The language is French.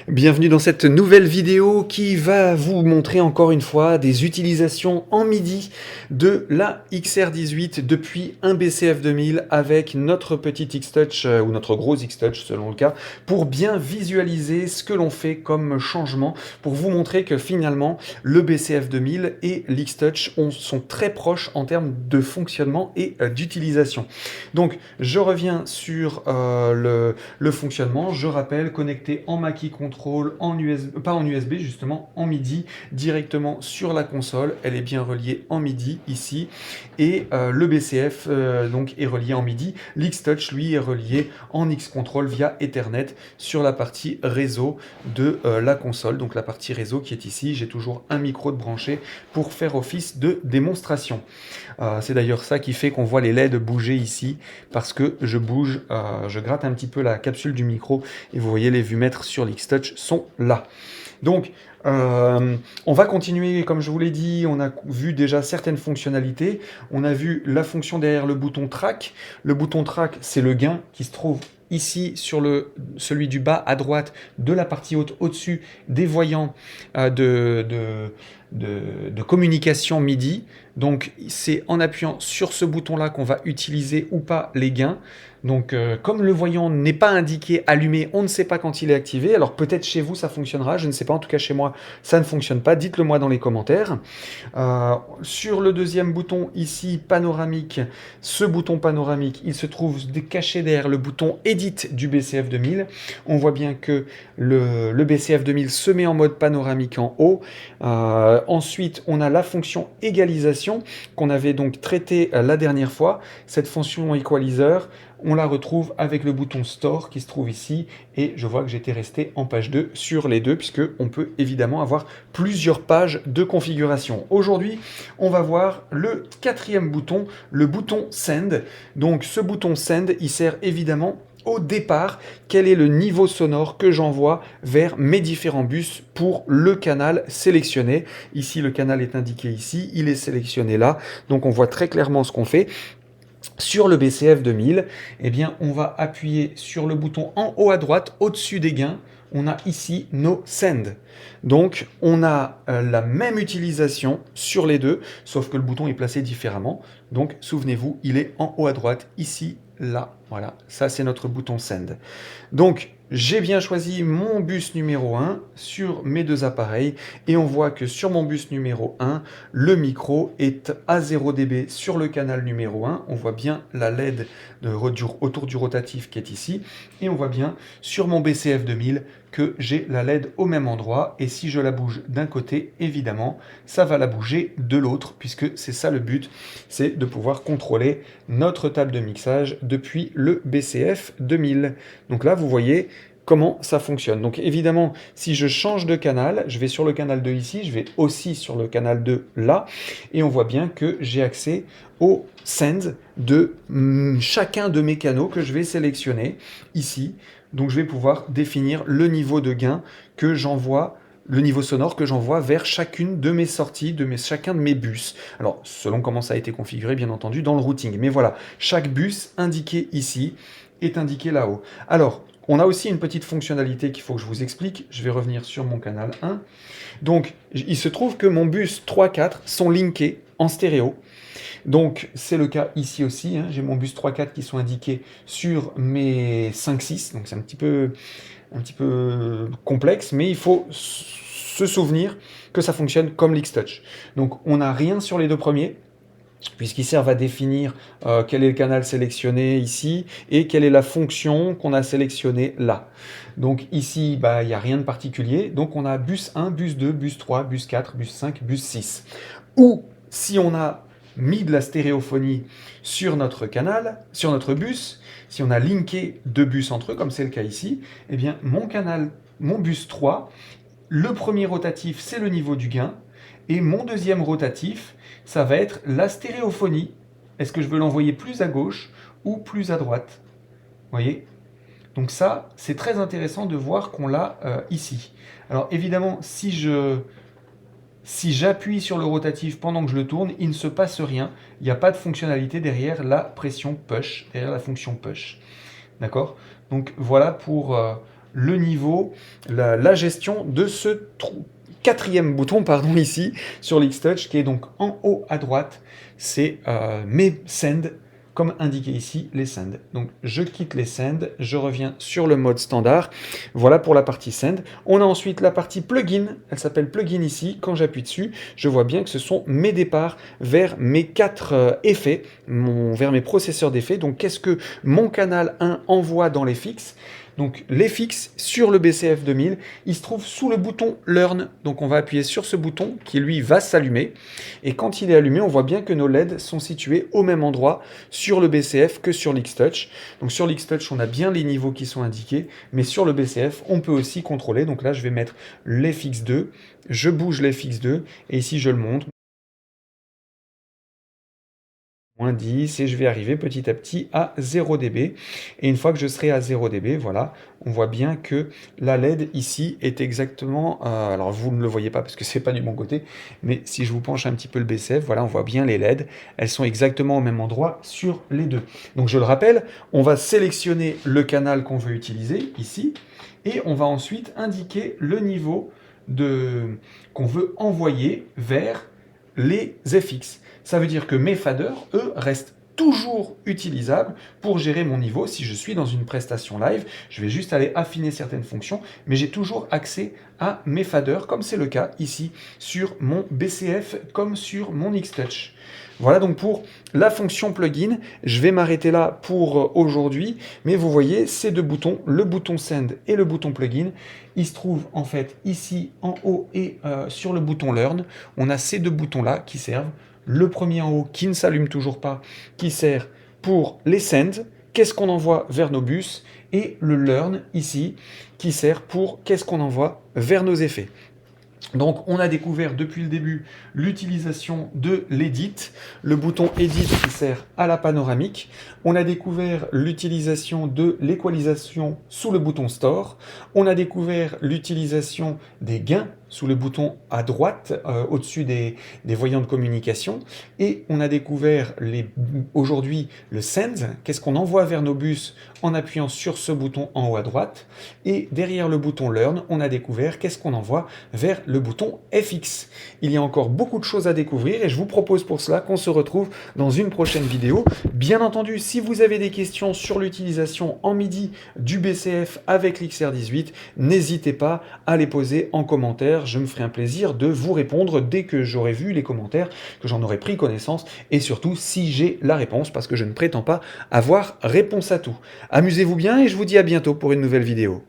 Bienvenue dans cette nouvelle vidéo qui va vous montrer encore une fois des utilisations en MIDI de la XR18 depuis un BCF 2000 avec notre petit X-Touch ou notre gros X-Touch selon le cas pour bien visualiser ce que l'on fait comme changement pour vous montrer que finalement le BCF 2000 et l'X-Touch sont très proches en termes de fonctionnement et d'utilisation. Donc je reviens sur le fonctionnement, je rappelle connecté en Mackie Control, en USB, pas en USB justement, en MIDI, directement sur la console. Elle est bien reliée en MIDI ici. Et le BCF donc est relié en MIDI. L'X-Touch, lui, est relié en X-Control via Ethernet sur la partie réseau de la console. Donc la partie réseau qui est ici. J'ai toujours un micro de branché pour faire office de démonstration. C'est d'ailleurs ça qui fait qu'on voit les LED bouger ici, parce que je bouge, je gratte un petit peu la capsule du micro, et vous voyez les vumètres sur l'X-Touch sont là. Donc, on va continuer, comme je vous l'ai dit, on a vu déjà certaines fonctionnalités. On a vu la fonction derrière le bouton track. Le bouton track, c'est le gain qui se trouve ici sur celui du bas à droite de la partie haute au-dessus des voyants de communication MIDI. Donc c'est en appuyant sur ce bouton-là qu'on va utiliser ou pas les gains. Donc comme le voyant n'est pas indiqué allumé, on ne sait pas quand il est activé. Alors peut-être chez vous ça fonctionnera, je ne sais pas, en tout cas chez moi ça ne fonctionne pas. Dites-le moi dans les commentaires. Sur le deuxième bouton ici, panoramique, ce bouton panoramique, il se trouve caché derrière le bouton Edit du BCF 2000. On voit bien que le BCF 2000 se met en mode panoramique en haut. Ensuite, on a la fonction égalisation qu'on avait donc traitée la dernière fois. Cette fonction equalizer, on la retrouve avec le bouton Store qui se trouve ici, et je vois que j'étais resté en page 2 sur les deux, puisque on peut évidemment avoir plusieurs pages de configuration. Aujourd'hui, on va voir le quatrième bouton, le bouton Send. Donc ce bouton Send, il sert évidemment au départ, quel est le niveau sonore que j'envoie vers mes différents bus pour le canal sélectionné. Ici, le canal est indiqué ici, il est sélectionné là, donc on voit très clairement ce qu'on fait. Sur le BCF 2000, eh bien, on va appuyer sur le bouton en haut à droite, au-dessus des gains. On a ici nos send. Donc, on a la même utilisation sur les deux, sauf que le bouton est placé différemment. Donc, souvenez-vous, il est en haut à droite, ici, là. Voilà, ça c'est notre bouton send. Donc, j'ai bien choisi mon bus numéro 1 sur mes deux appareils, et on voit que sur mon bus numéro 1, le micro est à 0 dB sur le canal numéro 1. On voit bien la LED autour du rotatif qui est ici, et on voit bien sur mon BCF 2000 que j'ai la LED au même endroit, et si je la bouge d'un côté, évidemment, ça va la bouger de l'autre, puisque c'est ça le but, c'est de pouvoir contrôler notre table de mixage depuis le BCF 2000. Donc là, vous voyez comment ça fonctionne. Donc évidemment, si je change de canal, je vais sur le canal 2 ici, je vais aussi sur le canal 2 là, et on voit bien que j'ai accès au send de chacun de mes canaux que je vais sélectionner ici. Donc je vais pouvoir définir le niveau de gain que j'envoie, le niveau sonore que j'envoie vers chacune de mes sorties, chacun de mes bus. Alors, selon comment ça a été configuré, bien entendu, dans le routing. Mais voilà, chaque bus indiqué ici est indiqué là-haut. Alors, on a aussi une petite fonctionnalité qu'il faut que je vous explique. Je vais revenir sur mon canal 1. Donc, il se trouve que mon bus 3-4 sont linkés en stéréo. Donc, c'est le cas ici aussi. J'ai mon bus 3-4 qui sont indiqués sur mes 5-6. Donc, c'est un petit peu complexe, mais il faut se souvenir que ça fonctionne comme l'X-Touch. Donc, on n'a rien sur les deux premiers, puisqu'ils servent à définir quel est le canal sélectionné ici et quelle est la fonction qu'on a sélectionnée là. Donc ici, il n'y a rien de particulier. Donc on a bus 1, bus 2, bus 3, bus 4, bus 5, bus 6. Ou si on a mis de la stéréophonie sur notre canal, sur notre bus, si on a linké deux bus entre eux, comme c'est le cas ici, eh bien mon bus 3, le premier rotatif, c'est le niveau du gain, et mon deuxième rotatif, ça va être la stéréophonie. Est-ce que je veux l'envoyer plus à gauche ou plus à droite? Vous voyez? Donc ça, c'est très intéressant de voir qu'on l'a ici. Alors évidemment, si j'appuie sur le rotatif pendant que je le tourne, il ne se passe rien. Il n'y a pas de fonctionnalité derrière la pression push, derrière la fonction push. D'accord? Donc voilà pour le niveau, la gestion de ce quatrième bouton, pardon, ici, sur l'X-Touch, qui est donc en haut à droite. C'est mes send, comme indiqué ici, les send. Donc je quitte les send, je reviens sur le mode standard. Voilà pour la partie send. On a ensuite la partie plugin, elle s'appelle plugin ici. Quand j'appuie dessus, je vois bien que ce sont mes départs vers mes 4 effets, vers mes processeurs d'effets. Donc qu'est-ce que mon canal 1 envoie dans les fixes? Donc les fixes sur le BCF 2000, il se trouve sous le bouton Learn. Donc on va appuyer sur ce bouton qui lui va s'allumer. Et quand il est allumé, on voit bien que nos LED sont situés au même endroit sur le BCF que sur l'X-Touch. Donc sur l'X-Touch, on a bien les niveaux qui sont indiqués, mais sur le BCF, on peut aussi contrôler. Donc là, je vais mettre les fixes 2, je bouge les fixes 2, et ici je le montre. Moins 10, et je vais arriver petit à petit à 0 dB. Et une fois que je serai à 0 dB, voilà, on voit bien que la LED ici est exactement... alors vous ne le voyez pas parce que c'est pas du bon côté, mais si je vous penche un petit peu le BCF, voilà, on voit bien les LED. Elles sont exactement au même endroit sur les deux. Donc je le rappelle, on va sélectionner le canal qu'on veut utiliser ici, et on va ensuite indiquer le niveau qu'on veut envoyer vers les FX. Ça veut dire que mes faders, eux, restent toujours utilisables pour gérer mon niveau. Si je suis dans une prestation live, je vais juste aller affiner certaines fonctions, mais j'ai toujours accès à mes faders, comme c'est le cas ici sur mon BCF, comme sur mon X-Touch. Voilà donc pour la fonction plugin. Je vais m'arrêter là pour aujourd'hui, mais vous voyez ces deux boutons, le bouton send et le bouton plugin, ils se trouvent en fait ici en haut et sur le bouton learn. On a ces deux boutons là qui servent. Le premier en haut qui ne s'allume toujours pas, qui sert pour les send, qu'est-ce qu'on envoie vers nos bus, et le learn ici qui sert pour qu'est-ce qu'on envoie vers nos effets. Donc on a découvert depuis le début l'utilisation de l'edit, le bouton edit qui sert à la panoramique. On a découvert l'utilisation de l'équalisation sous le bouton store. On a découvert l'utilisation des gains sous le bouton à droite, au-dessus des voyants de communication. Et on a découvert aujourd'hui le send, qu'est-ce qu'on envoie vers nos bus en appuyant sur ce bouton en haut à droite. Et derrière le bouton learn, on a découvert qu'est-ce qu'on envoie vers le bouton FX. Il y a encore beaucoup de choses à découvrir et je vous propose pour cela qu'on se retrouve dans une prochaine vidéo. Bien entendu, si vous avez des questions sur l'utilisation en MIDI du BCF avec l'XR18, n'hésitez pas à les poser en commentaire. Je me ferai un plaisir de vous répondre dès que j'aurai vu les commentaires, que j'en aurai pris connaissance, et surtout si j'ai la réponse, parce que je ne prétends pas avoir réponse à tout. Amusez-vous bien et je vous dis à bientôt pour une nouvelle vidéo.